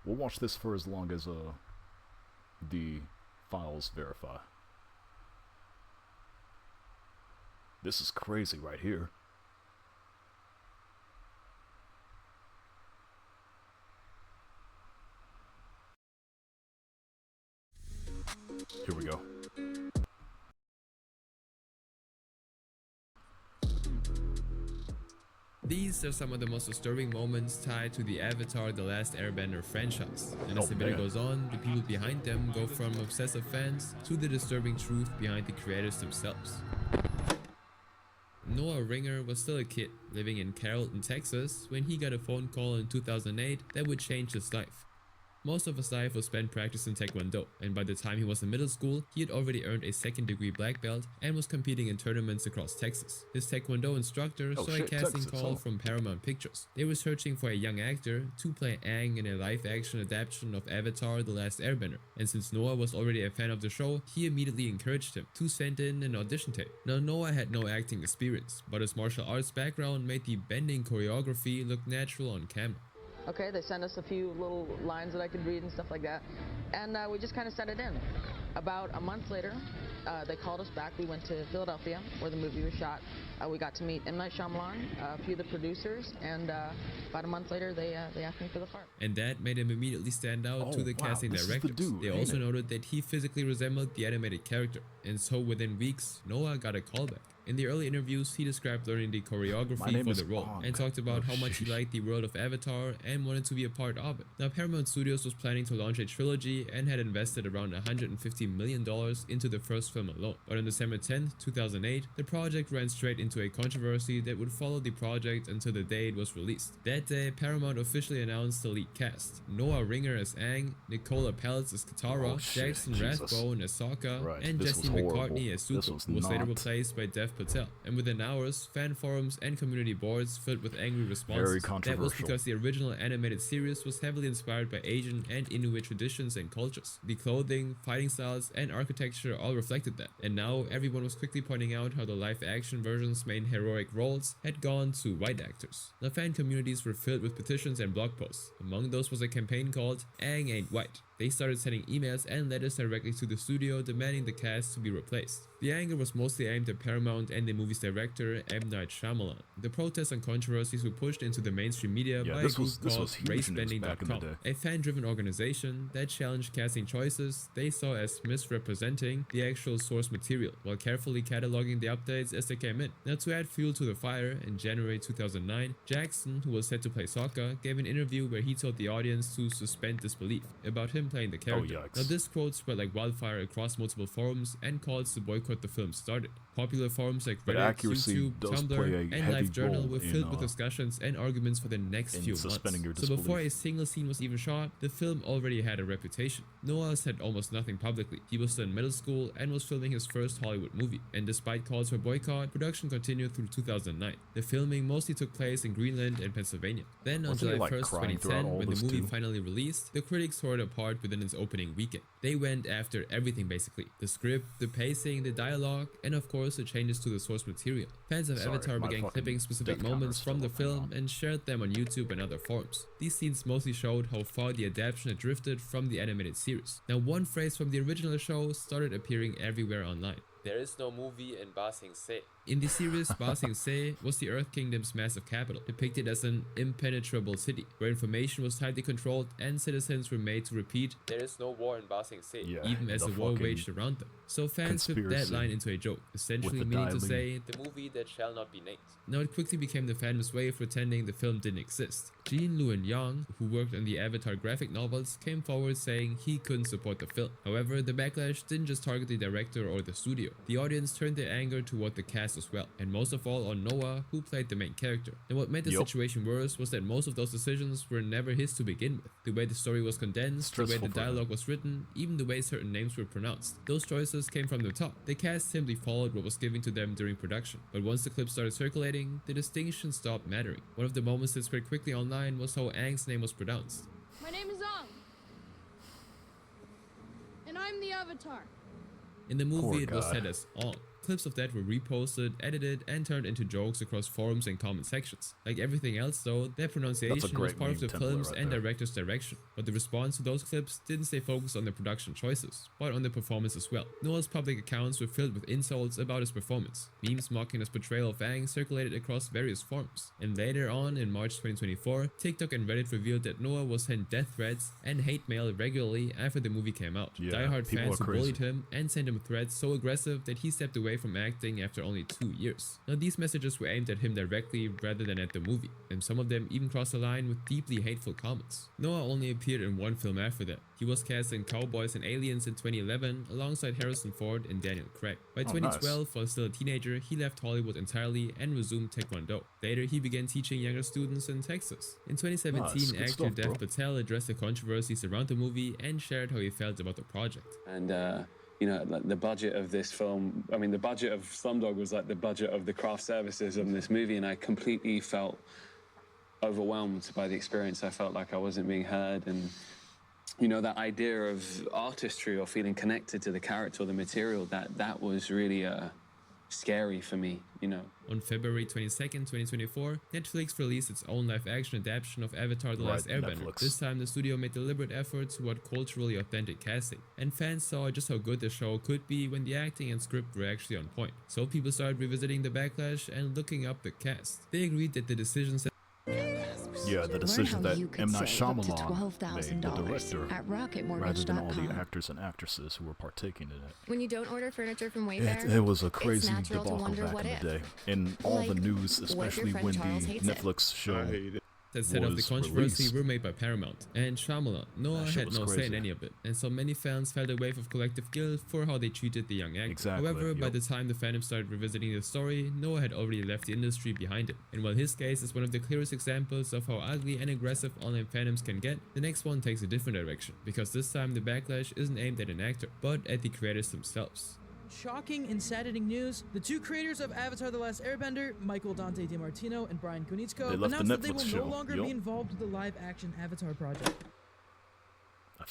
We'll watch this for as long as the files verify. This is crazy right here. Here we go. These are some of the most disturbing moments tied to the Avatar: The Last Airbender franchise, and as Oh, the video man. goes on, the people behind them go from obsessive fans to the disturbing truth behind the creators themselves. Noah Ringer was still a kid, living in Carrollton, Texas, when he got a phone call in 2008 that would change his life. Most of his life was spent practicing Taekwondo, and by the time he was in middle school, he had already earned a second-degree black belt and was competing in tournaments across Texas. His Taekwondo instructor saw a casting call from Paramount Pictures. They were searching for a young actor to play Aang in a live-action adaptation of Avatar: The Last Airbender, and since Noah was already a fan of the show, he immediately encouraged him to send in an audition tape. Now, Noah had no acting experience, but his martial arts background made the bending choreography look natural on camera. Okay, they sent us a few little lines that I could read and stuff like that, and we just kind of sent it in. About a month later, they called us back. We went to Philadelphia, where the movie was shot. We got to meet M. Night Shyamalan, a few of the producers, and about a month later, they asked me for the part. And that made him immediately stand out to the casting directors. They also noted that he physically resembled the animated character, and so within weeks, Noah got a callback. In the early interviews, he described learning the choreography for the role and talked about how much he liked the world of Avatar and wanted to be a part of it. Now, Paramount Studios was planning to launch a trilogy and had invested around $150 million into the first film alone. But on December 10, 2008, the project ran straight into a controversy that would follow the project until the day it was released. That day, Paramount officially announced the lead cast: Noah Ringer as Aang, Nicola Peltz as Katara, Jackson Rathbone as Sokka, and Jesse McCartney as Zuko, who was later replaced by Dev Patel. And within hours, fan forums and community boards filled with angry responses. That was because the original animated series was heavily inspired by Asian and Inuit traditions and cultures. The clothing, fighting styles, and architecture all reflected that. And now everyone was quickly pointing out how the live-action version's main heroic roles had gone to white actors. The fan communities were filled with petitions and blog posts. Among those was a campaign called Aang Ain't White. They started sending emails and letters directly to the studio demanding the cast to be replaced. The anger was mostly aimed at Paramount and the movie's director, M. Night Shyamalan. The protests and controversies were pushed into the mainstream media by a group called RaceBending.com, a fan-driven organization that challenged casting choices they saw as misrepresenting the actual source material, while carefully cataloging the updates as they came in. Now, to add fuel to the fire, in January 2009, Jackson, who was set to play Sokka, gave an interview where he told the audience to suspend disbelief about him playing the character. Now, this quote spread like wildfire across multiple forums, and calls to boycott the film started. Popular forums like Reddit, YouTube, Tumblr, and LiveJournal were filled with discussions and arguments for the next few months. So before a single scene was even shot, the film already had a reputation. Noah said almost nothing publicly. He was still in middle school and was filming his first Hollywood movie. And despite calls for boycott, production continued through 2009. The filming mostly took place in Greenland and Pennsylvania. Then on July 1st, 2010, when the movie finally released, the critics tore it apart within its opening weekend. They went after everything basically: the script, the pacing, the dialogue, and of course the changes to the source material. Fans of Avatar began clipping specific moments from the film and shared them on YouTube and other forums. These scenes mostly showed how far the adaptation had drifted from the animated series. Now, one phrase from the original show started appearing everywhere online: "There is no movie in Ba Sing Se." In the series, Ba Sing Se was the Earth Kingdom's massive capital, depicted as an impenetrable city, where information was tightly controlled and citizens were made to repeat, "There is no war in Ba Sing Se," even as a war waged around them. So fans flipped that line into a joke, essentially meaning to say, "the movie that shall not be named." Now, it quickly became the fandom's way of pretending the film didn't exist. Jean Luen Yang, who worked on the Avatar graphic novels, came forward saying he couldn't support the film. However, the backlash didn't just target the director or the studio. The audience turned their anger toward the cast as well, and most of all on Noah, who played the main character. And what made the situation worse was that most of those decisions were never his to begin with. The way the story was condensed, the way the dialogue was written, even the way certain names were pronounced. Those choices came from the top. The cast simply followed what was given to them during production. But once the clip started circulating, the distinction stopped mattering. One of the moments that spread quickly online was how Aang's name was pronounced. "My name is Aang, and I'm the Avatar." In the movie, it was said as Ong. Clips of that were reposted, edited, and turned into jokes across forums and comment sections. Like everything else though, their pronunciation was part of the film's and director's direction, but the response to those clips didn't stay focused on the production choices, but on the performance as well. Noah's public accounts were filled with insults about his performance. Memes mocking his portrayal of Aang circulated across various forums, and later on in March 2024, TikTok and Reddit revealed that Noah was sent death threats and hate mail regularly after the movie came out. Die-hard fans bullied him and sent him threats so aggressive that he stepped away from acting after only 2 years. Now these messages were aimed at him directly rather than at the movie, and some of them even crossed the line with deeply hateful comments. Noah only appeared in one film after that. He was cast in Cowboys and Aliens in 2011 alongside Harrison Ford and Daniel Craig. By 2012, while still a teenager, he left Hollywood entirely and resumed Taekwondo. Later, he began teaching younger students in Texas. In 2017, actor Dev Patel addressed the controversies around the movie and shared how he felt about the project. And you know, like the budget of this film, I mean, the budget of Slumdog was like the budget of the craft services of this movie, and I completely felt overwhelmed by the experience. I felt like I wasn't being heard, and you know, that idea of artistry or feeling connected to the character or the material, that was really scary for me, you know. On February 22nd, 2024, Netflix released its own live-action adaptation of Avatar: The Last Airbender. This time, the studio made deliberate efforts toward culturally authentic casting, and fans saw just how good the show could be when the acting and script were actually on point. So people started revisiting the backlash and looking up the cast. They agreed that the decisions the decision that M. Night Shyamalan made, the director, rather than all the actors and actresses who were partaking in it. When you don't order furniture from Wayfair, it was a crazy debacle back in the day. In all the news, especially when the Netflix show that set off the controversy were made by Paramount and Shyamalan. Noah had no say in any of it, and so many fans felt a wave of collective guilt for how they treated the young actor. However, by the time the fandom started revisiting the story, Noah had already left the industry behind him. And while his case is one of the clearest examples of how ugly and aggressive online fandoms can get, the next one takes a different direction, because this time the backlash isn't aimed at an actor, but at the creators themselves. Shocking and saddening news, the two creators of Avatar: The Last Airbender, Michael Dante DiMartino and Brian Konietzko, announced that they will no longer be involved with the live-action Avatar project.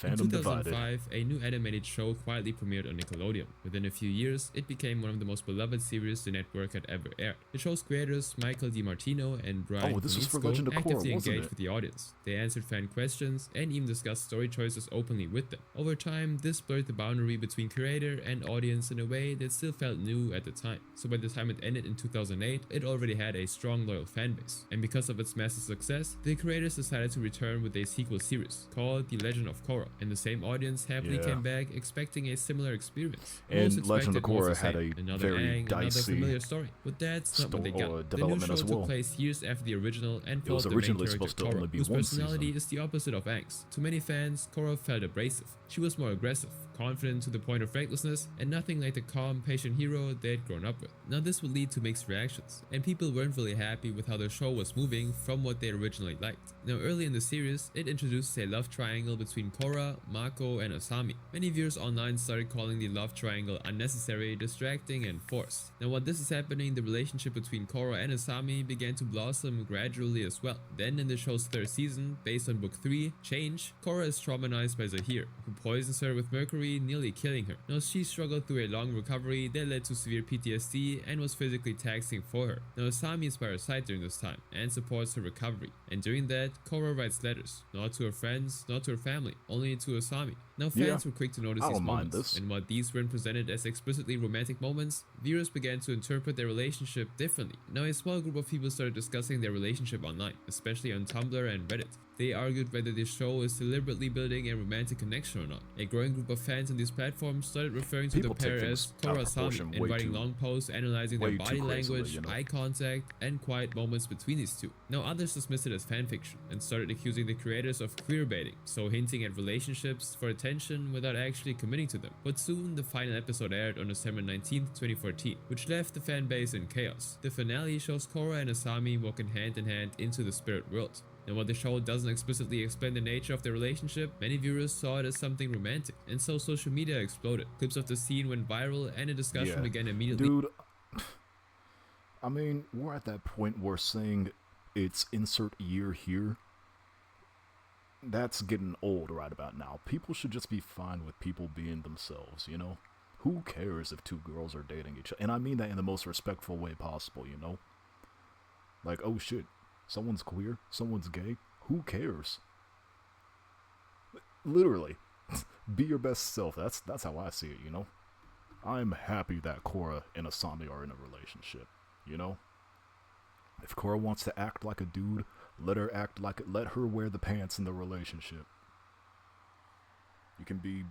In 2005, a new animated show quietly premiered on Nickelodeon. Within a few years, it became one of the most beloved series the network had ever aired. The show's creators, Michael DiMartino and Brian Konietzko, actively engaged with the audience. They answered fan questions and even discussed story choices openly with them. Over time, this blurred the boundary between creator and audience in a way that still felt new at the time. So by the time it ended in 2008, it already had a strong, loyal fanbase. And because of its massive success, the creators decided to return with a sequel series called The Legend of Korra. And the same audience happily came back expecting a similar experience. And Legend of Korra had a another very Aang, dicey another familiar story, but that's not what they got. The new show took place years after the original and followed the main character Korra, whose personality is the opposite of Aang's. To many fans, Korra felt abrasive. She was more aggressive, confident to the point of recklessness, and nothing like the calm, patient hero they'd grown up with. Now this would lead to mixed reactions, and people weren't really happy with how the show was moving from what they originally liked. Now early in the series, it introduces a love triangle between Korra, Mako, and Asami. Many viewers online started calling the love triangle unnecessary, distracting, and forced. Now while this is happening, the relationship between Korra and Asami began to blossom gradually as well. Then in the show's third season, based on book 3, Change, Korra is traumatized by Zahir, who poisons her with mercury, nearly killing her. Now she struggled through a long recovery that led to severe PTSD and was physically taxing for her. Now Asami is by her side during this time and supports her recovery. And during that, Korra writes letters, not to her friends, not to her family, only to Asami. Now fans were quick to notice these moments, and while these weren't presented as explicitly romantic moments, viewers began to interpret their relationship differently. Now a small group of people started discussing their relationship online, especially on Tumblr and Reddit. They argued whether this show is deliberately building a romantic connection or not. A growing group of fans on these platforms started referring to the pair as Korra Asami and writing long posts analyzing their body language, eye contact, and quiet moments between these two. Now others dismissed it as fanfiction and started accusing the creators of queerbaiting, so hinting at relationships for attention without actually committing to them. But soon the final episode aired on December 19th, 2014, which left the fan base in chaos. The finale shows Korra and Asami walking hand in hand into the spirit world. And while the show doesn't explicitly explain the nature of their relationship, many viewers saw it as something romantic, and so social media exploded. Clips of the scene went viral and a discussion began immediately. Dude, I mean, we're at that point where saying it's insert year here, that's getting old right about now. People should just be fine with people being themselves, you know? Who cares if two girls are dating each other? And I mean that in the most respectful way possible, you know? Like, oh shit, someone's queer, someone's gay. Who cares? Literally, be your best self. That's how I see it, you know? I'm happy that Korra and Asami are in a relationship, you know? If Korra wants to act like a dude, let her act like it. Let her wear the pants in the relationship. You can be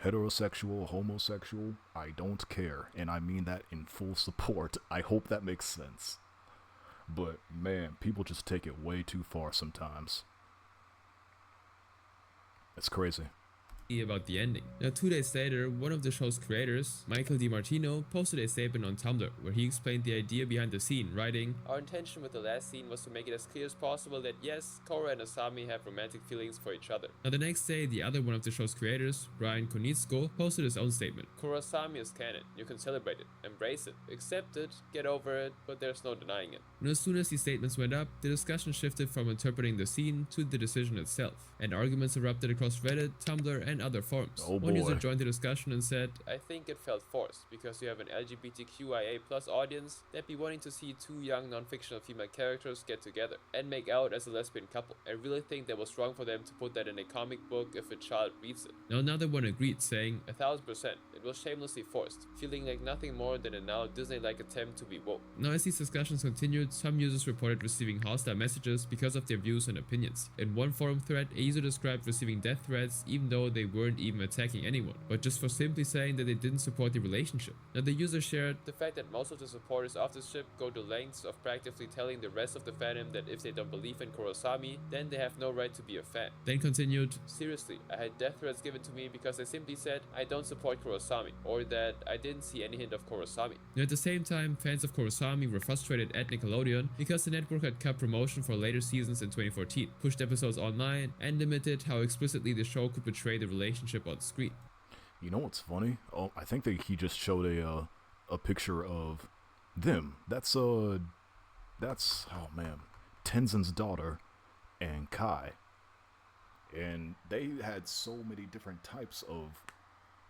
heterosexual, homosexual, I don't care. And I mean that in full support. I hope that makes sense. But man, people just take it way too far sometimes. It's crazy. About the ending. Now, 2 days later, one of the show's creators, Michael DiMartino, posted a statement on Tumblr where he explained the idea behind the scene, writing, "Our intention with the last scene was to make it as clear as possible that yes, Korra and Asami have romantic feelings for each other." Now, the next day, the other one of the show's creators, Brian Konietzko, posted his own statement. "Korra Asami is canon. You can celebrate it, embrace it, accept it, get over it, but there's no denying it." And as soon as these statements went up, the discussion shifted from interpreting the scene to the decision itself, and arguments erupted across Reddit, Tumblr, and other forums. One user joined the discussion and said, "I think it felt forced because you have an LGBTQIA+ audience that be wanting to see two young non-fictional female characters get together and make out as a lesbian couple. I really think that was wrong for them to put that in a comic book if a child reads it." Now another one agreed, saying, 1,000%, it was shamelessly forced, feeling like nothing more than a now Disney-like attempt to be woke. Now as these discussions continued, some users reported receiving hostile messages because of their views and opinions. In one forum thread, a user described receiving death threats even though they weren't even attacking anyone, but just for simply saying that they didn't support the relationship. Now the user shared the fact that most of the supporters of the ship go to lengths of practically telling the rest of the fandom that if they don't believe in Kurosami, then they have no right to be a fan. Then continued, "Seriously, I had death threats given to me because I simply said I don't support Kurosami, or that I didn't see any hint of Kurosami." Now at the same time, fans of Kurosami were frustrated at Nickelodeon because the network had cut promotion for later seasons in 2014, pushed episodes online, and limited how explicitly the show could portray the relationship on screen. You know what's funny? Oh, I think that he just showed a picture of them. That's oh man, Tenzin's daughter and Kai, and they had so many different types of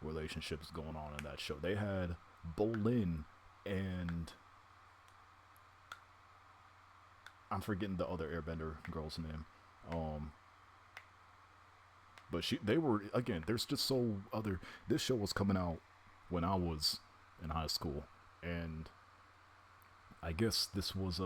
relationships going on in that show. They had Bolin and I'm forgetting the other Airbender girl's name. But they were, again, there's just so other, this show was coming out when I was in high school, and I guess this was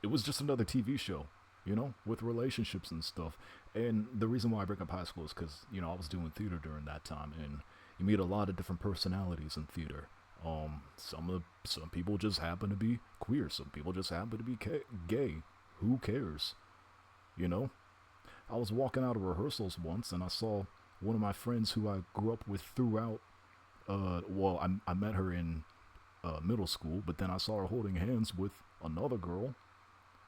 it was just another TV show, you know, with relationships and stuff. And the reason why I bring up high school is because, you know, I was doing theater during that time, and you meet a lot of different personalities in theater. Some people just happen to be queer, some people just happen to be gay. Who cares, you know? I was walking out of rehearsals once and I saw one of my friends who I grew up with throughout, I met her in middle school, but then I saw her holding hands with another girl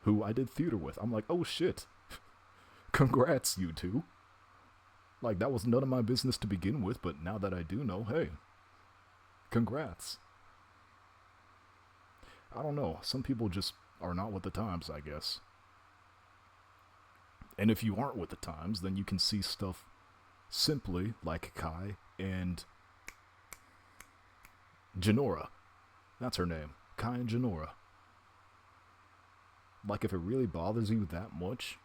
who I did theater with. I'm like, oh shit, congrats you two. Like, that was none of my business to begin with, but now that I do know, hey, congrats. I don't know, some people just are not with the times, I guess. And if you aren't with the times, then you can see stuff simply like Kai and Janora. That's her name. Kai and Janora. Like, if it really bothers you that much,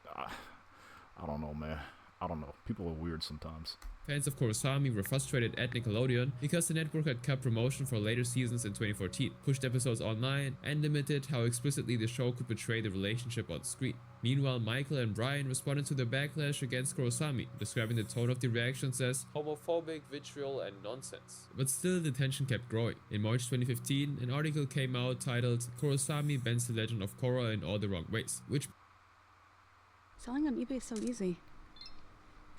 I don't know, man. I don't know. People are weird sometimes. Fans of Kurosami were frustrated at Nickelodeon because the network had cut promotion for later seasons in 2014, pushed episodes online, and limited how explicitly the show could portray the relationship on screen. Meanwhile, Michael and Brian responded to the backlash against Kurosami, describing the tone of the reactions as homophobic, vitriol, and nonsense. But still, the tension kept growing. In March 2015, an article came out titled "Kurosami Bends the Legend of Korra in All the Wrong Ways," which selling on eBay is so easy.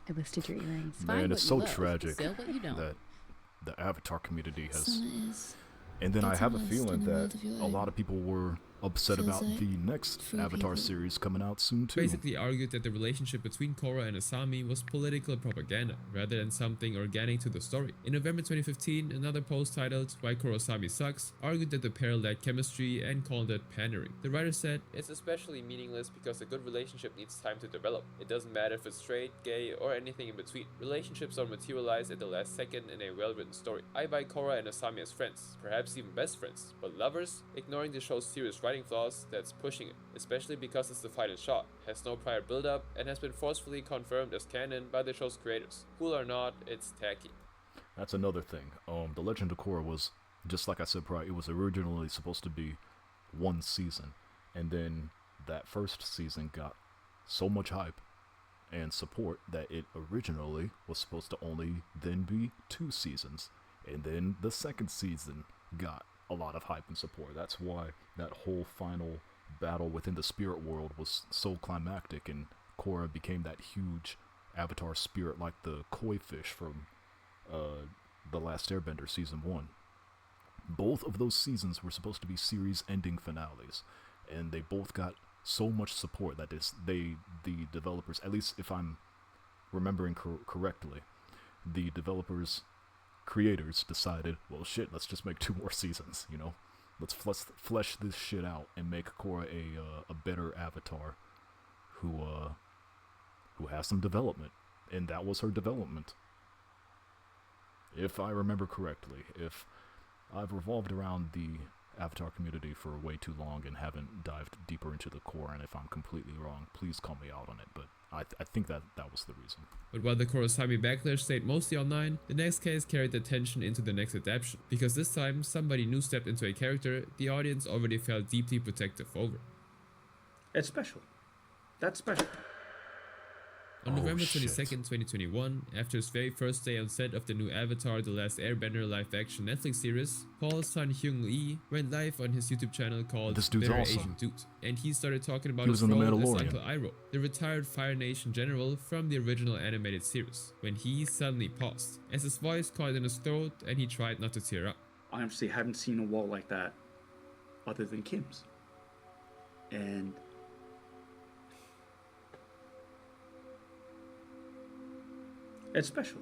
I listed your earrings. Man, it's so tragic that the Avatar community has... And then I have a feeling that a lot of people were upset about the next Avatar series coming out soon too. Basically argued that the relationship between Korra and Asami was political propaganda rather than something organic to the story. In November 2015, another post titled "Why Korra Asami Sucks" argued that the pair lacked chemistry and called it pandering. The writer said, "It's especially meaningless because a good relationship needs time to develop. It doesn't matter if it's straight, gay, or anything in between. Relationships don't materialize at the last second in a well-written story. I buy Korra and Asami as friends, perhaps even best friends, but lovers? Ignoring the show's serious writing flaws, that's pushing it, especially because it's the final shot, has no prior build-up, and has been forcefully confirmed as canon by the show's creators. Cool or not, it's tacky." That's another thing. The Legend of Korra was, just like I said prior, it was originally supposed to be one season, and then that first season got so much hype and support that it originally was supposed to only then be 2 seasons, and then the second season got a lot of hype and support. That's why that whole final battle within the spirit world was so climactic, and Korra became that huge Avatar spirit like the koi fish from The Last Airbender Season 1. Both of those seasons were supposed to be series-ending finales, and they both got so much support that the developers, at least if I'm remembering correctly, the creators decided, well, shit, let's just make 2 more seasons, you know? Let's flesh this shit out and make Korra a better Avatar who has some development. And that was her development. If I remember correctly. If I've revolved around the Avatar community for way too long and haven't dived deeper into the core, and if I'm completely wrong, please call me out on it, but I think that was the reason. But while the Korra Asami backlash stayed mostly online, the next case carried the tension into the next adaptation, because this time somebody new stepped into a character the audience already felt deeply protective over. It's special. That's special. On November 22nd, 2021, after his very first day on set of the new Avatar The Last Airbender live-action Netflix series, Paul Sun-Hyung Lee went live on his YouTube channel called Very awesome. Asian Dude, and he started talking about his role as Uncle Iroh, the retired Fire Nation general from the original animated series, when he suddenly paused, as his voice caught in his throat and he tried not to tear up. I honestly haven't seen a wall like that other than Kim's. And it's special.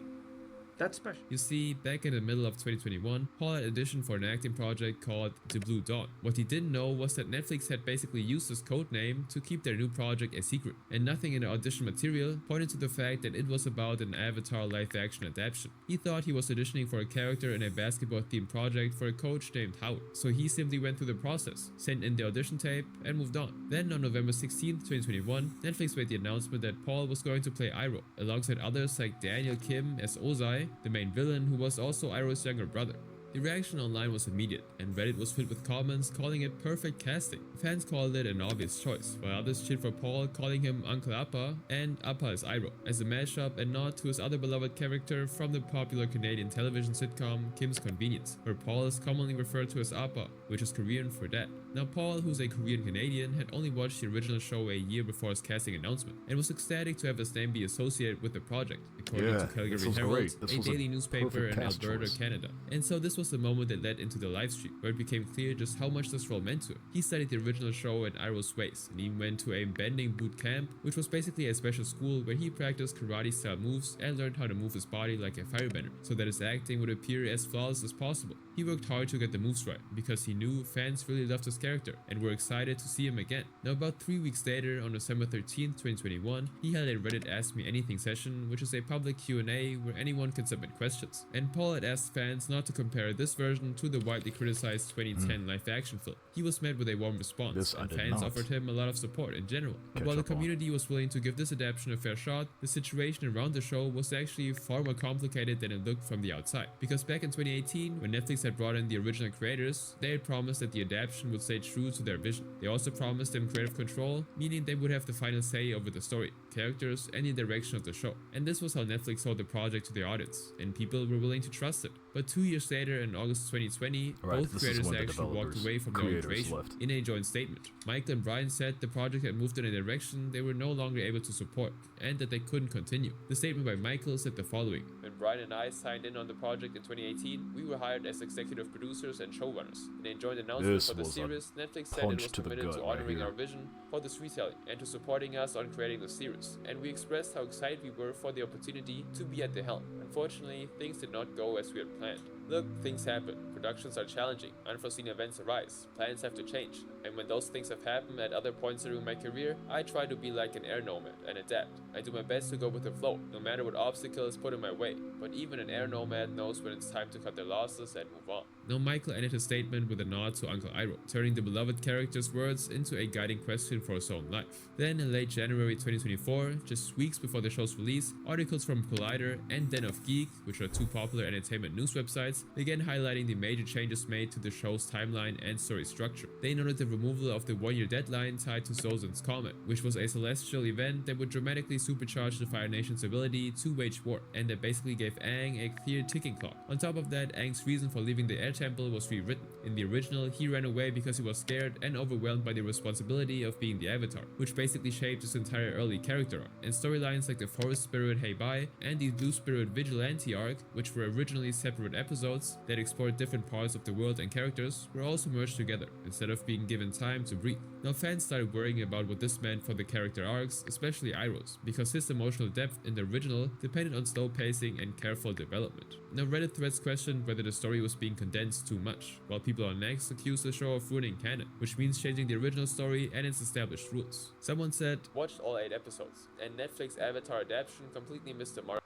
That's special. You see, back in the middle of 2021, Paul had auditioned for an acting project called The Blue Dawn. What he didn't know was that Netflix had basically used his code name to keep their new project a secret, and nothing in the audition material pointed to the fact that it was about an Avatar live-action adaptation. He thought he was auditioning for a character in a basketball-themed project for a coach named Howard, so he simply went through the process, sent in the audition tape, and moved on. Then on November 16th, 2021, Netflix made the announcement that Paul was going to play Iroh, alongside others like Daniel Kim as Ozai, the main villain, who was also Iroh's younger brother. The reaction online was immediate, and Reddit was filled with comments calling it perfect casting. Fans called it an obvious choice, while others cheered for Paul, calling him Uncle Appa and Appa as Iroh, as a mashup and nod to his other beloved character from the popular Canadian television sitcom Kim's Convenience, where Paul is commonly referred to as Appa, which is Korean for dad. Now Paul, who's a Korean Canadian, had only watched the original show a year before his casting announcement, and was ecstatic to have his name be associated with the project, according to Calgary Herald, a daily newspaper in Alberta, Canada. And so this was the moment that led into the livestream, where it became clear just how much this role meant to him. He studied the original show at Iroh's ways, and even went to a bending boot camp, which was basically a special school where he practiced karate-style moves and learned how to move his body like a firebender, so that his acting would appear as flawless as possible. He worked hard to get the moves right, because he knew fans really loved his character, and were excited to see him again. Now about 3 weeks later, on December 13th, 2021, he held a Reddit Ask Me Anything session, which is a public Q&A where anyone can submit questions. And Paul had asked fans not to compare this version to the widely criticized 2010 live-action film. He was met with a warm response, and fans offered him a lot of support in general. But while the community was willing to give this adaptation a fair shot, the situation around the show was actually far more complicated than it looked from the outside. Because back in 2018, when Netflix had brought in the original creators, they had promised that the adaptation would stay true to their vision. They also promised them creative control, meaning they would have the final say over the story, characters, and the direction of the show. And this was how Netflix sold the project to the audience, and people were willing to trust it. But 2 years later, in August 2020, both creators actually walked away from their own creation in a joint statement. Michael and Brian said the project had moved in a direction they were no longer able to support, and that they couldn't continue. The statement by Michael said the following: "When Brian and I signed in on the project in 2018, we were hired as executive producers and showrunners. In a joint announcement for the series, Netflix said it was committed to honoring our vision for this retelling and to supporting us on creating the series, and we expressed how excited we were for the opportunity to be at the helm. Unfortunately, things did not go as we had planned. Look, things happen. Productions are challenging. Unforeseen events arise. Plans have to change. And when those things have happened at other points during my career, I try to be like an air nomad and adapt. I do my best to go with the flow, no matter what obstacles put in my way. But even an air nomad knows when it's time to cut their losses and move on." Now, Michael ended his statement with a nod to Uncle Iroh, turning the beloved character's words into a guiding question for his own life. Then, in late January 2024, just weeks before the show's release, articles from Collider and Den of Geek, which are two popular entertainment news websites, began highlighting the major changes made to the show's timeline and story structure. They noted the removal of the one-year deadline tied to Zozan's Comet, which was a celestial event that would dramatically supercharge the Fire Nation's ability to wage war, and that basically gave Aang a clear ticking clock. On top of that, Aang's reason for leaving the Air Temple was rewritten. In the original, he ran away because he was scared and overwhelmed by the responsibility of being the Avatar, which basically shaped his entire early character arc. And storylines like the Forest Spirit Hey Bai and the Blue Spirit Vigilante arc, which were originally separate episodes that explored different parts of the world and characters, were also merged together instead of being given time to breathe. Now, fans started worrying about what this meant for the character arcs, especially Iroh's, because his emotional depth in the original depended on slow pacing and careful development. Now, Reddit threads questioned whether the story was being condensed too much, while people on X accused the show of ruining canon, which means changing the original story and its established rules. Someone said, "Watched all 8 episodes, and Netflix Avatar adaptation completely missed the mark."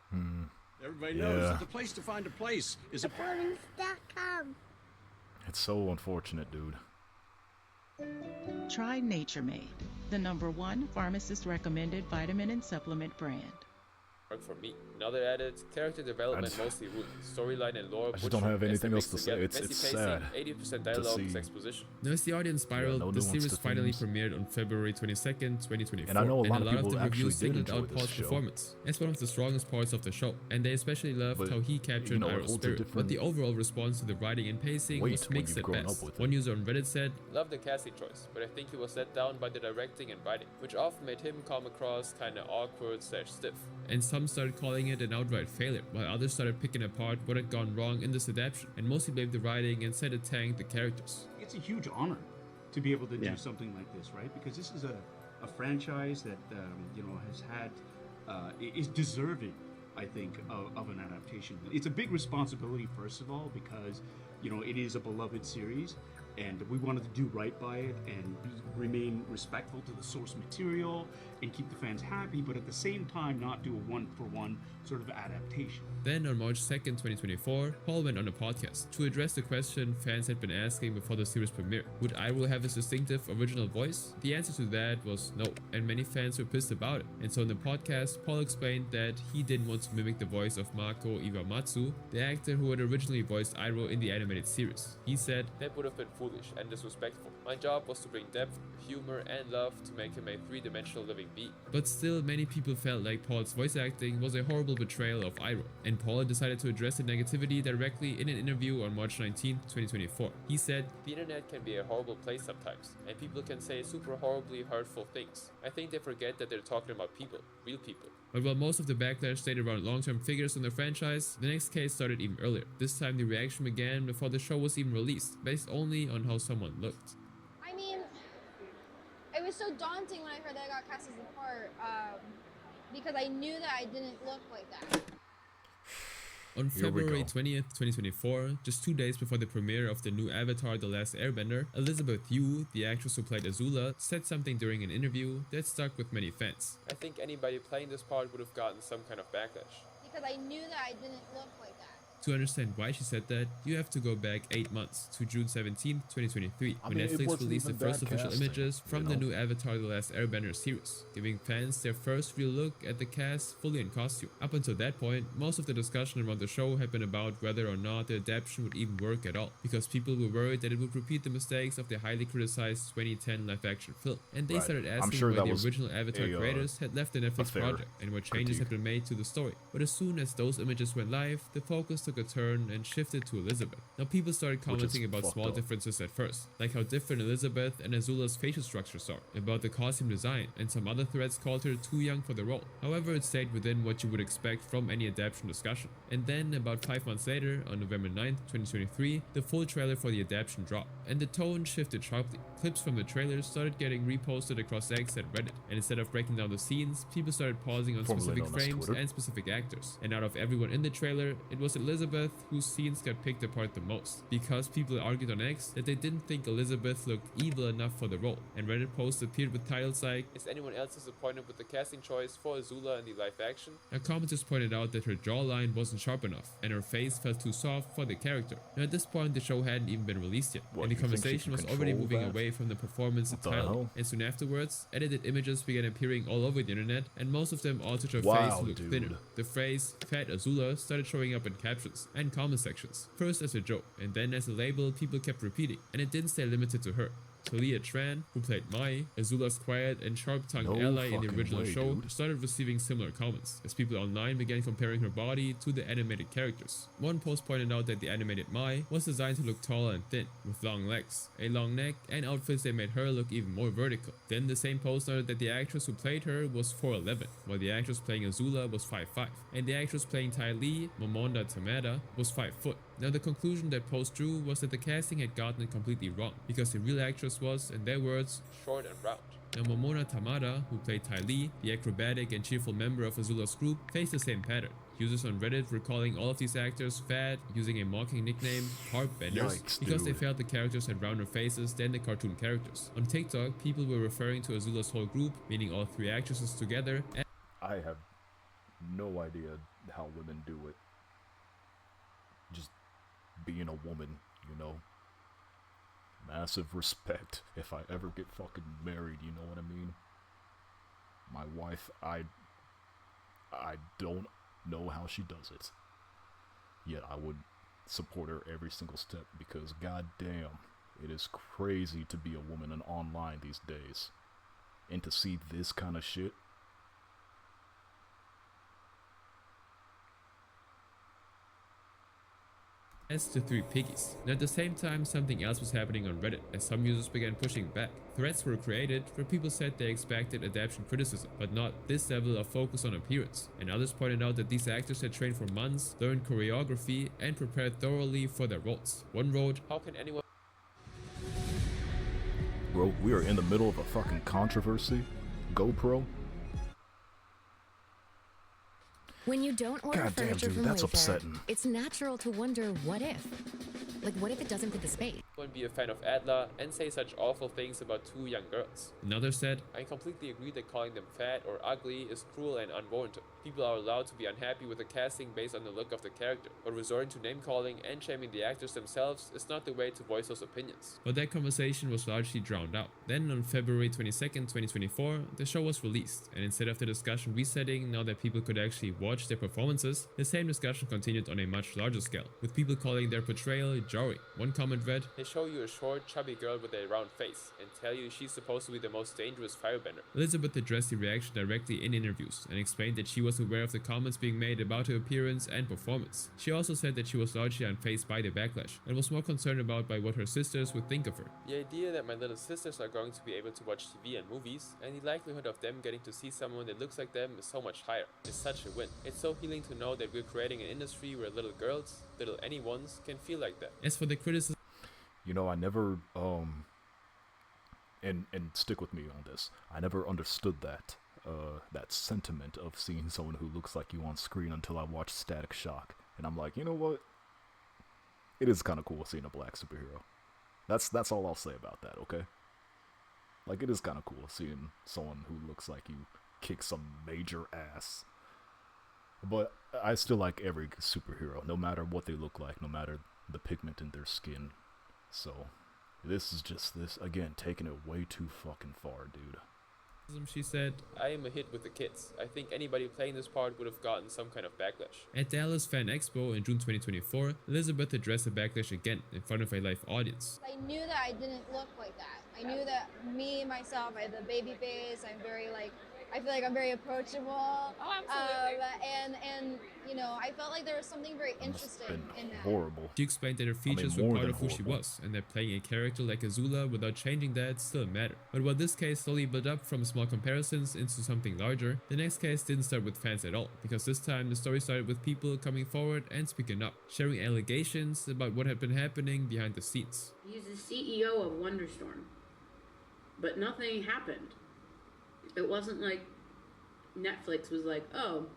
Everybody knows that the place to find a place is Apartments.com. It's so unfortunate, dude. Try Nature Made, the #1 pharmacist recommended vitamin and supplement brand. For me. Another added, character development mostly ruined, storyline and lore. I just don't have anything else to say. It's sad. 80% dialogue is exposition. Now, as the audience spiraled, the series finally premiered on February 22nd, 2024. And I know a lot of the people reviews actually did singled enjoy out Paul's this show performance as one of the strongest parts of the show, and they especially loved how he captured Iroh's spirit. But the overall response to the writing and pacing was mixed at best. One user on Reddit said, "Love the casting choice, but I think he was let down by the directing and writing, which often made him come across kinda awkward/stiff." And some started calling it an outright failure, while others started picking apart what had gone wrong in this adaptation, and mostly blamed the writing and said it tanked the characters. It's a huge honor to be able to do something like this, right? Because this is a franchise that has had is deserving, I think, of an adaptation. It's a big responsibility, first of all, because it is a beloved series, and we wanted to do right by it and remain respectful to the source material and keep the fans happy, but at the same time not do a one-for-one sort of adaptation. Then on March 2nd, 2024, Paul went on a podcast to address the question fans had been asking before the series premiere. Would Iroh have his distinctive original voice? The answer to that was no, and many fans were pissed about it. And so in the podcast, Paul explained that he didn't want to mimic the voice of Mako Iwamatsu, the actor who had originally voiced Iroh in the animated series. He said, "That would have been foolish and disrespectful. My job was to bring depth, humor, and love to make him a three-dimensional living being." But still, many people felt like Paul's voice acting was a horrible betrayal of Iroh, and Paul decided to address the negativity directly in an interview on March 19, 2024. He said, "The internet can be a horrible place sometimes, and people can say super horribly hurtful things. I think they forget that they're talking about people, real people." But while most of the backlash stayed around long-term figures in the franchise, the next case started even earlier. This time the reaction began before the show was even released, based only on how someone looked. I mean, it was so daunting when I heard that I got cast as the part, because I knew that I didn't look like that. On February 20th, 2024, just 2 days before the premiere of the new Avatar The Last Airbender, Elizabeth Yu, the actress who played Azula, said something during an interview that stuck with many fans. "I think anybody playing this part would have gotten some kind of backlash. Because I knew that I didn't look like that." To understand why she said that, you have to go back 8 months to June 17, 2023, when Netflix released the first official images from the new Avatar The Last Airbender series, giving fans their first real look at the cast fully in costume. Up until that point, most of the discussion around the show had been about whether or not the adaptation would even work at all, because people were worried that it would repeat the mistakes of the highly criticized 2010 live-action film, and they started asking why the original Avatar creators had left the Netflix project and what changes had been made to the story. But as soon as those images went live, the focus took a turn and shifted to Elizabeth. Now people started commenting about small differences at first, like how different Elizabeth and Azula's facial structures are, about the costume design, and some other threads called her too young for the role. However, it stayed within what you would expect from any adaptation discussion. And then, about 5 months later, on November 9th, 2023, the full trailer for the adaptation dropped, and the tone shifted sharply. Clips from the trailer started getting reposted across X and Reddit, and instead of breaking down the scenes, people started pausing on specific frames and specific actors. And out of everyone in the trailer, it was Elizabeth whose scenes got picked apart the most, because people argued on X that they didn't think Elizabeth looked evil enough for the role, and Reddit posts appeared with titles like, "Is anyone else disappointed with the casting choice for Azula in the live action?" Now commenters pointed out that her jawline wasn't sharp enough, and her face felt too soft for the character. Now at this point, the show hadn't even been released yet, and the conversation was already moving away from the performance entirely. And soon afterwards, edited images began appearing all over the internet, and most of them altered her face to look thinner. The phrase "Fat Azula" started showing up in captions and comment sections, first as a joke, and then as a label people kept repeating, and it didn't stay limited to her. Talia Tran, who played Mai, Azula's quiet and sharp-tongued ally in the original show, started receiving similar comments, as people online began comparing her body to the animated characters. One post pointed out that the animated Mai was designed to look taller and thin, with long legs, a long neck, and outfits that made her look even more vertical. Then the same post noted that the actress who played her was 4'11", while the actress playing Azula was 5'5", and the actress playing Ty Lee, Momonda Tamada, was 5 foot. Now the conclusion that post drew was that the casting had gotten it completely wrong, because the real actress was, in their words, short and round. Now Momona Tamada, who played Ty Lee, the acrobatic and cheerful member of Azula's group, faced the same pattern. Users on Reddit were calling all of these actors fat, using a mocking nickname, Heartbenders, because they felt the characters had rounder faces than the cartoon characters. On TikTok, people were referring to Azula's whole group, meaning all 3 actresses together. I have no idea how women do it. Just being a woman, you know. Massive respect. If I ever get fucking married, you know what I mean? My wife, I don't know how she does it. Yet I would support her every single step, because goddamn, it is crazy to be a woman and online these days. And to see this kind of shit. As to 3 piggies. And at the same time, something else was happening on Reddit, as some users began pushing back. Threads were created where people said they expected adaptation criticism, but not this level of focus on appearance. And others pointed out that these actors had trained for months, learned choreography, and prepared thoroughly for their roles. One wrote, "How can anyone..." Bro, we are in the middle of a fucking controversy. GoPro. When you don't order God damn, furniture dude, from that's Wayfair, upsetting. it's natural to wonder what if. Like, what if it doesn't fit the space? Wouldn't be a fan of ATLA and say such awful things about 2 young girls. Another said, "I completely agree that calling them fat or ugly is cruel and unwarranted. People are allowed to be unhappy with the casting based on the look of the character, but resorting to name calling and shaming the actors themselves is not the way to voice those opinions." But that conversation was largely drowned out. Then on February 22nd, 2024, the show was released, and instead of the discussion resetting now that people could actually watch their performances, the same discussion continued on a much larger scale, with people calling their portrayal jarring. One comment read, "They show you a short, chubby girl with a round face and tell you she's supposed to be the most dangerous firebender." Elizabeth addressed the reaction directly in interviews and explained that she was aware of the comments being made about her appearance and performance. She also said that she was largely unfazed by the backlash and was more concerned about what her sisters would think of her. "The idea that my little sisters are going to be able to watch TV and movies, and the likelihood of them getting to see someone that looks like them is so much higher. It's such a win. It's so healing to know that we're creating an industry where little girls, little anyones, can feel like that." As for the criticism, you know, I never and stick with me on this. I never understood that sentiment of seeing someone who looks like you on screen until I watched Static Shock, and I'm like, you know what? It is kind of cool seeing a black superhero. That's all I'll say about that. Okay. Like, it is kind of cool seeing someone who looks like you kick some major ass. But I still like every superhero, no matter what they look like, no matter the pigment in their skin. So, this is just again, taking it way too fucking far, dude. She said, "I am a hit with the kids. I think anybody playing this part would have gotten some kind of backlash." At Dallas Fan Expo in June 2024, Elizabeth addressed the backlash again in front of a live audience. "I knew that I didn't look like that. I knew that me, myself, I had the baby face. I'm very, like, I feel like I'm very approachable. Oh, absolutely. And you know, I felt like there was something very interesting in that. Horrible. She explained that her features were part of who she was, and that playing a character like Azula without changing that still mattered. But while this case slowly built up from small comparisons into something larger, the next case didn't start with fans at all, because this time the story started with people coming forward and speaking up, sharing allegations about what had been happening behind the scenes. He's the CEO of Wonderstorm, but nothing happened. It wasn't like Netflix was like, oh,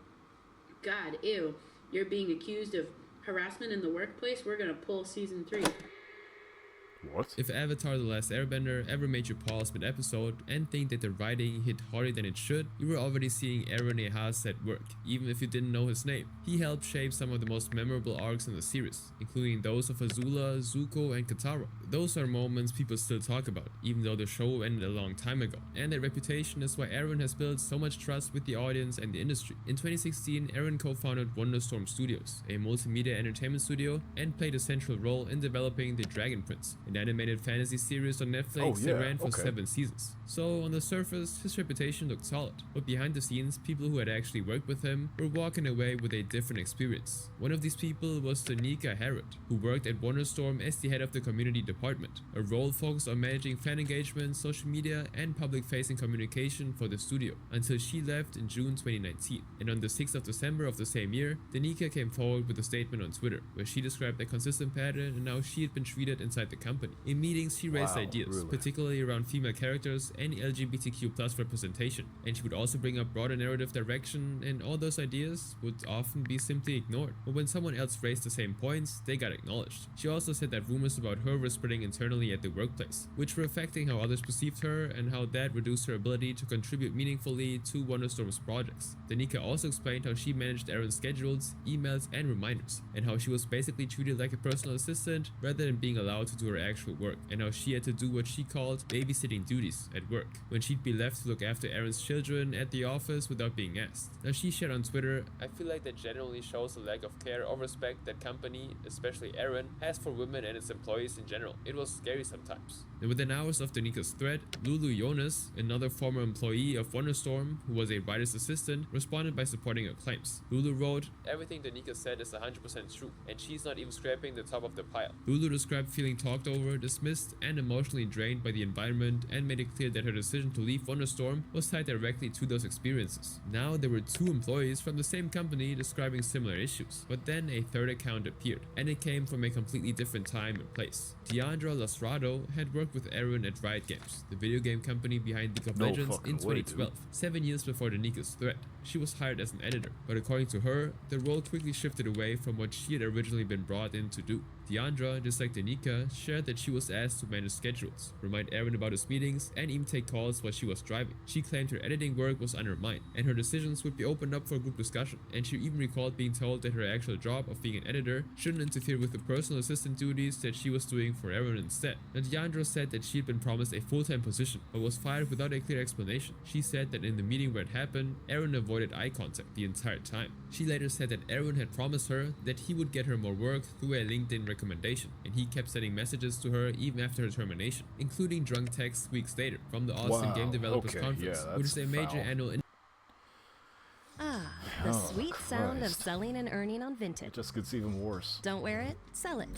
God, ew, you're being accused of harassment in the workplace, we're gonna pull season 3. What? If Avatar The Last Airbender ever made you pause mid-episode and think that the writing hit harder than it should, you were already seeing Aaron Ehasz at work, even if you didn't know his name. He helped shape some of the most memorable arcs in the series, including those of Azula, Zuko, and Katara. Those are moments people still talk about, even though the show ended a long time ago. And that reputation is why Aaron has built so much trust with the audience and the industry. In 2016, Aaron co-founded Wonderstorm Studios, a multimedia entertainment studio, and played a central role in developing The Dragon Prince, an animated fantasy series on Netflix that ran for 7 seasons. So on the surface, his reputation looked solid, but behind the scenes, people who had actually worked with him were walking away with a different experience. One of these people was Danica Harrod, who worked at Wonderstorm as the head of the community department, a role focused on managing fan engagement, social media, and public-facing communication for the studio, until she left in June 2019. And on the 6th of December of the same year, Danica came forward with a statement on Twitter, where she described a consistent pattern and how she had been treated inside the company. In meetings, she raised ideas, particularly around female characters and LGBTQ+ representation, and she would also bring up broader narrative direction, and all those ideas would often be simply ignored. But when someone else raised the same points, they got acknowledged. She also said that rumors about her were spreading internally at the workplace, which were affecting how others perceived her and how that reduced her ability to contribute meaningfully to Wonderstorm's projects. Danica also explained how she managed Aaron's schedules, emails, and reminders, and how she was basically treated like a personal assistant rather than being allowed to do her actual work, and how she had to do what she called babysitting duties at work, when she'd be left to look after Aaron's children at the office without being asked. Now she shared on Twitter, "I feel like that generally shows a lack of care or respect that company, especially Aaron, has for women and its employees in general. It was scary sometimes." And within hours of Danica's thread, Lulu Jonas, another former employee of Wonderstorm who was a writer's assistant, responded by supporting her claims. Lulu wrote, "Everything Danica said is 100% true, and she's not even scraping the top of the pile." Lulu described feeling talked over, dismissed, and emotionally drained by the environment, and made it clear that her decision to leave Wonderstorm was tied directly to those experiences. Now there were 2 employees from the same company describing similar issues, but then a third account appeared, and it came from a completely different time and place. Deandra Lasrado had worked with Aaron at Riot Games, the video game company behind League of Legends, in 2012, 7 years before Danica's threat. She was hired as an editor, but according to her, the role quickly shifted away from what she had originally been brought in to do. Deandra, just like Danica, shared that she was asked to manage schedules, remind Aaron about his meetings, and even take calls while she was driving. She claimed her editing work was undermined, and her decisions would be opened up for group discussion, and she even recalled being told that her actual job of being an editor shouldn't interfere with the personal assistant duties that she was doing for Aaron instead. And Deandra said that she had been promised a full-time position, but was fired without a clear explanation. She said that in the meeting where it happened, Aaron avoided eye contact the entire time. She later said that Aaron had promised her that he would get her more work through a LinkedIn recommendation, and he kept sending messages to her even after her termination, including drunk texts weeks later from the Austin Game Developers Conference, which is a major annual the sweet sound of selling and earning on vintage. It just gets even worse. Don't wear it, sell it.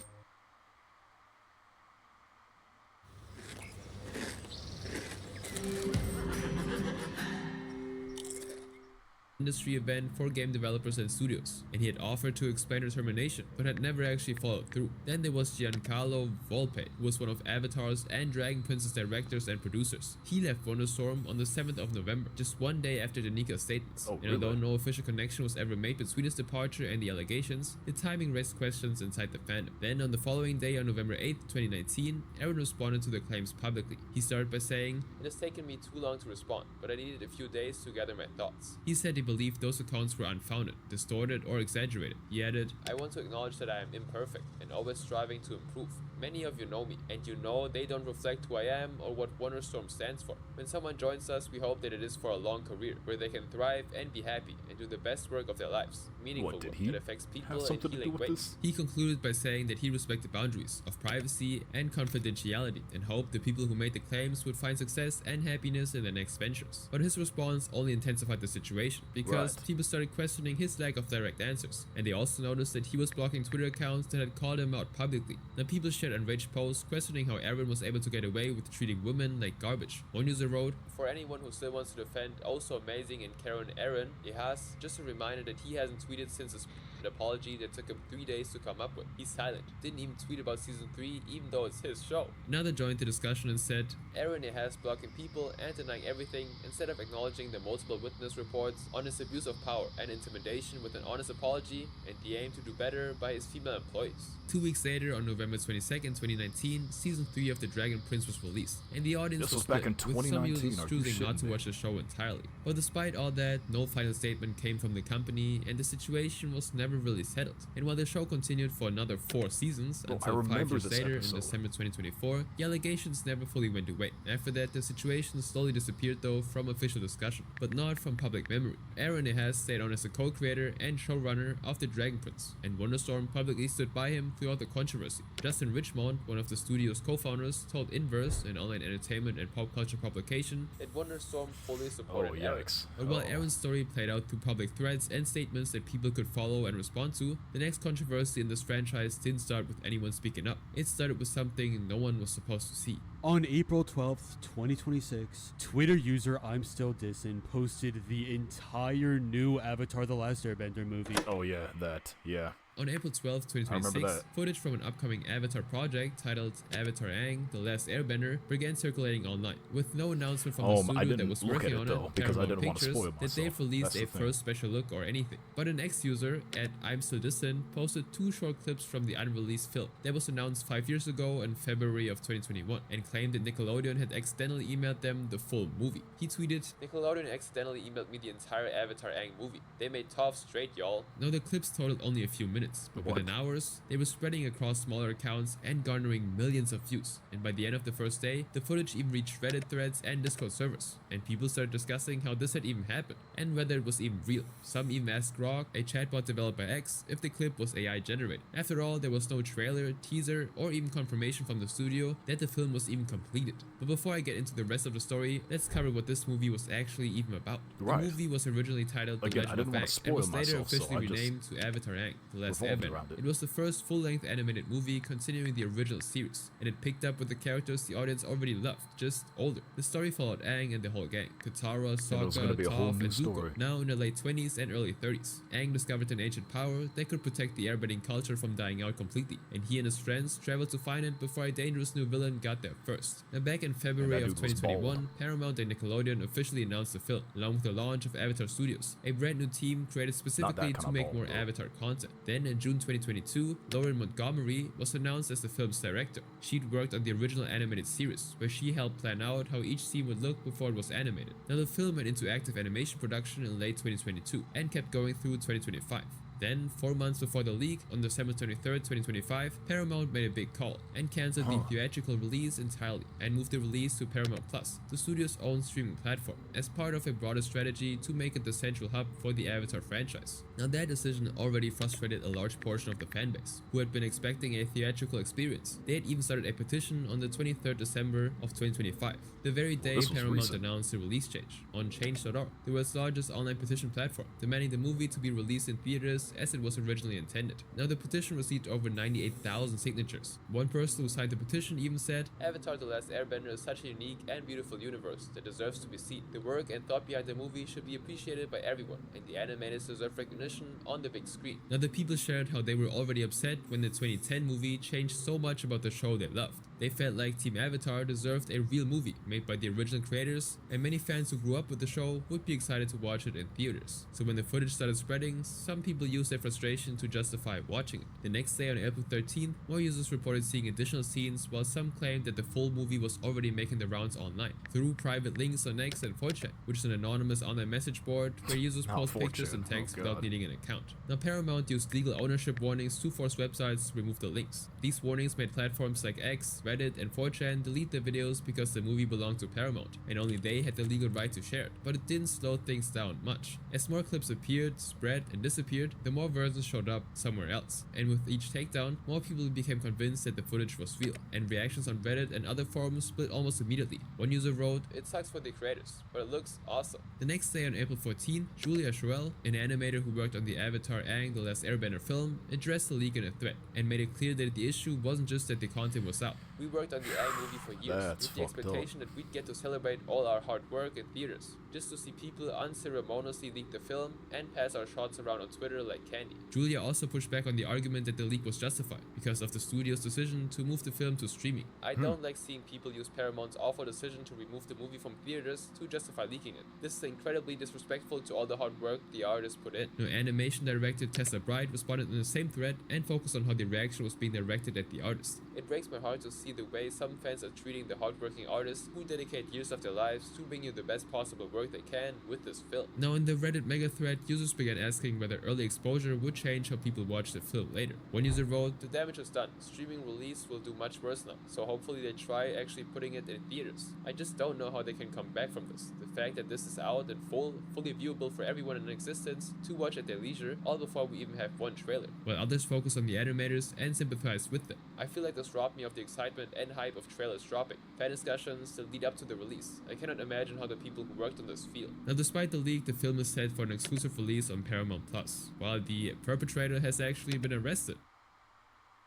industry event for game developers and studios, and he had offered to explain her termination, but had never actually followed through. Then there was Giancarlo Volpe, who was one of Avatar's and Dragon Prince's directors and producers. He left Wonderstorm on the 7th of November, just one day after Danica's statements. And although no official connection was ever made between his departure and the allegations, the timing raised questions inside the fandom. Then on the following day, on November 8th, 2019, Aaron responded to the claims publicly. He started by saying, "It has taken me too long to respond, but I needed a few days to gather my thoughts." He said he believed those accounts were unfounded, distorted, or exaggerated. He added, "I want to acknowledge that I am imperfect and always striving to improve. Many of you know me, and you know they don't reflect who I am or what Wonderstorm stands for. When someone joins us, we hope that it is for a long career, where they can thrive and be happy and do the best work of their lives, meaningful work that affects people in healing ways." He concluded by saying that he respected boundaries of privacy and confidentiality and hoped the people who made the claims would find success and happiness in their next ventures. But his response only intensified the situation, because people started questioning his lack of direct answers, and they also noticed that he was blocking Twitter accounts that had called him out publicly. Now people shared enraged posts questioning how Aaron was able to get away with treating women like garbage. One user wrote, "For anyone who still wants to defend oh so amazing and Karen Aaron, it has just a reminder that he hasn't tweeted since his apology that took him 3 days to come up with. He's silent. Didn't even tweet about season 3 even though it's his show." Another joined the discussion and said, "Aaron has blocking people and denying everything instead of acknowledging the multiple witness reports on his abuse of power and intimidation with an honest apology and the aim to do better by his female employees." 2 weeks later, on November 22nd, 2019, season 3 of The Dragon Prince was released, and the audience was split, with some users choosing not to watch the show entirely. But despite all that, no final statement came from the company, and the situation was never really settled. And while the show continued for another 4 seasons, until 5 years later, in December 2024, the allegations never fully went away. After that, the situation slowly disappeared though from official discussion, but not from public memory. Aaron has stayed on as a co-creator and showrunner of The Dragon Prince, and Wonderstorm publicly stood by him throughout the controversy. Justin Richmond, one of the studio's co-founders, told Inverse, an online entertainment and pop culture publication, that Wonderstorm fully supported Aaron. But while Aaron's story played out through public threads and statements that people could follow and respond to, the next controversy in this franchise didn't start with anyone speaking up. It started with something no one was supposed to see. On April 12th, 2026, Twitter user I'm Still Dissin posted the entire new Avatar The Last Airbender movie. Oh yeah, that, yeah. On April 12, 2026, footage from an upcoming Avatar project titled Avatar Aang, The Last Airbender began circulating online, with no announcement from the studio that was working on it, Paramount Pictures, that they've released a first special look or anything. But an ex-user at I'm Still Dissin posted 2 short clips from the unreleased film that was announced 5 years ago in February of 2021, and claimed that Nickelodeon had accidentally emailed them the full movie. He tweeted, "Nickelodeon accidentally emailed me the entire Avatar Aang movie. They made Toph straight, y'all." Now the clips totaled only a few minutes, but within hours, they were spreading across smaller accounts and garnering millions of views. And by the end of the first day, the footage even reached Reddit threads and Discord servers, and people started discussing how this had even happened, and whether it was even real. Some even asked Grok, a chatbot developed by X, if the clip was AI generated. After all, there was no trailer, teaser, or even confirmation from the studio that the film was even completed. But before I get into the rest of the story, let's cover what this movie was actually even about. The movie was originally titled The Legend of Aang, and was later officially renamed to Avatar Aang, The Last Airbender. It was the first full-length animated movie continuing the original series, and it picked up with the characters the audience already loved, just older. The story followed Aang and the whole gang, Katara, Sokka, Toph, and Zuko, now in their late 20s and early 30s. Aang discovered an ancient power that could protect the airbending culture from dying out completely, and he and his friends traveled to find it before a dangerous new villain got there first. Now back in February of 2021, Paramount and Nickelodeon officially announced the film, along with the launch of Avatar Studios, a brand new team created specifically to make more Avatar content. Then in June 2022, Lauren Montgomery was announced as the film's director. She'd worked on the original animated series, where she helped plan out how each scene would look before it was animated. Now the film went into active animation production in late 2022 and kept going through 2025. Then, 4 months before the leak, on December 23rd, 2025, Paramount made a big call and cancelled the theatrical release entirely and moved the release to Paramount Plus, the studio's own streaming platform, as part of a broader strategy to make it the central hub for the Avatar franchise. Now that decision already frustrated a large portion of the fanbase, who had been expecting a theatrical experience. They had even started a petition on the 23rd December of 2025, the very day Paramount announced the release change, on change.org, the world's largest online petition platform, demanding the movie to be released in theaters as it was originally intended. Now the petition received over 98,000 signatures. One person who signed the petition even said, "Avatar The Last Airbender is such a unique and beautiful universe that deserves to be seen. The work and thought behind the movie should be appreciated by everyone, and the animators deserve recognition on the big screen." Now the people shared how they were already upset when the 2010 movie changed so much about the show they loved. They felt like Team Avatar deserved a real movie made by the original creators, and many fans who grew up with the show would be excited to watch it in theaters. So when the footage started spreading, some people used their frustration to justify watching it. The next day on April 13th, more users reported seeing additional scenes, while some claimed that the full movie was already making the rounds online through private links on X and 4chan, which is an anonymous online message board where users post pictures and text without needing an account. Now Paramount used legal ownership warnings to force websites to remove the links. These warnings made platforms like X, Reddit, and 4chan delete the videos because the movie belonged to Paramount, and only they had the legal right to share it. But it didn't slow things down much. As more clips appeared, spread, and disappeared, the more versions showed up somewhere else. And with each takedown, more people became convinced that the footage was real, and reactions on Reddit and other forums split almost immediately. One user wrote, "It sucks for the creators, but it looks awesome." The next day on April 14, Julia Schroell, an animator who worked on the Avatar Aang: The Last Airbender film, addressed the leak in a thread, and made it clear that the issue wasn't just that the content was out. "We worked on the Aang movie for years, with the expectation that we'd get to celebrate all our hard work in theaters, just to see people unceremoniously leak the film and pass our shots around on Twitter like candy." Julia also pushed back on the argument that the leak was justified because of the studio's decision to move the film to streaming. "I don't like seeing people use Paramount's awful decision to remove the movie from theaters to justify leaking it. This is incredibly disrespectful to all the hard work the artists put in." Now, animation director Tessa Bright responded in the same thread and focused on how the reaction was being directed at the artist. "It breaks my heart to see the way some fans are treating the hardworking artists who dedicate years of their lives to bring you the best possible work they can with this film." Now, in the Reddit mega thread, users began asking whether early exposure would change how people watch the film later. One user wrote, "The damage is done. Streaming release will do much worse now, so hopefully they try actually putting it in theaters. I just don't know how they can come back from this. The fact that this is out and fully viewable for everyone in existence to watch at their leisure, all before we even have one trailer." While others focused on the animators and sympathized with them. "I feel like this robbed me of the excitement and hype of trailers dropping, fan discussions that lead up to the release. I cannot imagine how the people who worked on this feel." Now, despite the leak, the film is set for an exclusive release on Paramount Plus, while the perpetrator has actually been arrested.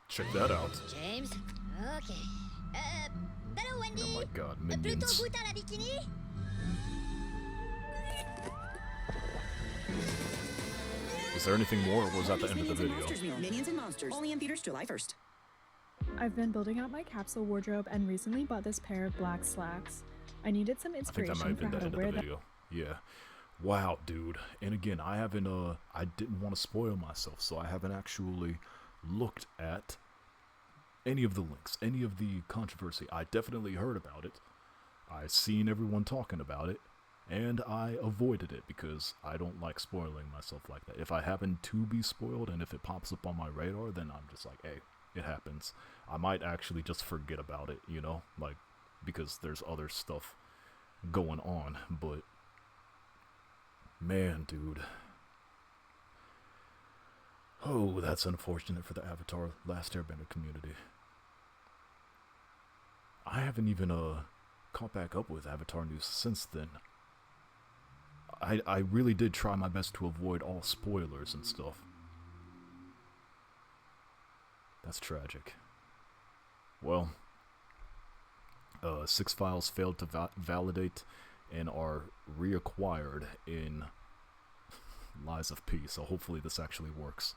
Check that out. James? Okay. Hello, Wendy. Oh my god, minions. Is there anything more, or was that the end of the video? Minions and Monsters, only in theaters July 1st. I've been building out my capsule wardrobe and recently bought this pair of black slacks. I needed some inspiration I think that might have been the end of the video. them. Yeah. Wow, dude. And again, I didn't want to spoil myself, so I haven't actually looked at any of the links, any of the controversy. I definitely heard about it. I've seen everyone talking about it, and I avoided it because I don't like spoiling myself like that. If I happen to be spoiled and if it pops up on my radar, then I'm just like, hey, it happens. I might actually just forget about it, you know, like, because there's other stuff going on, but man, dude. Oh, that's unfortunate for the Avatar Last Airbender community. I haven't even caught back up with Avatar news since then. I really did try my best to avoid all spoilers and stuff. That's tragic. Well, 6 files failed to validate and are reacquired in Lies of P, so hopefully this actually works.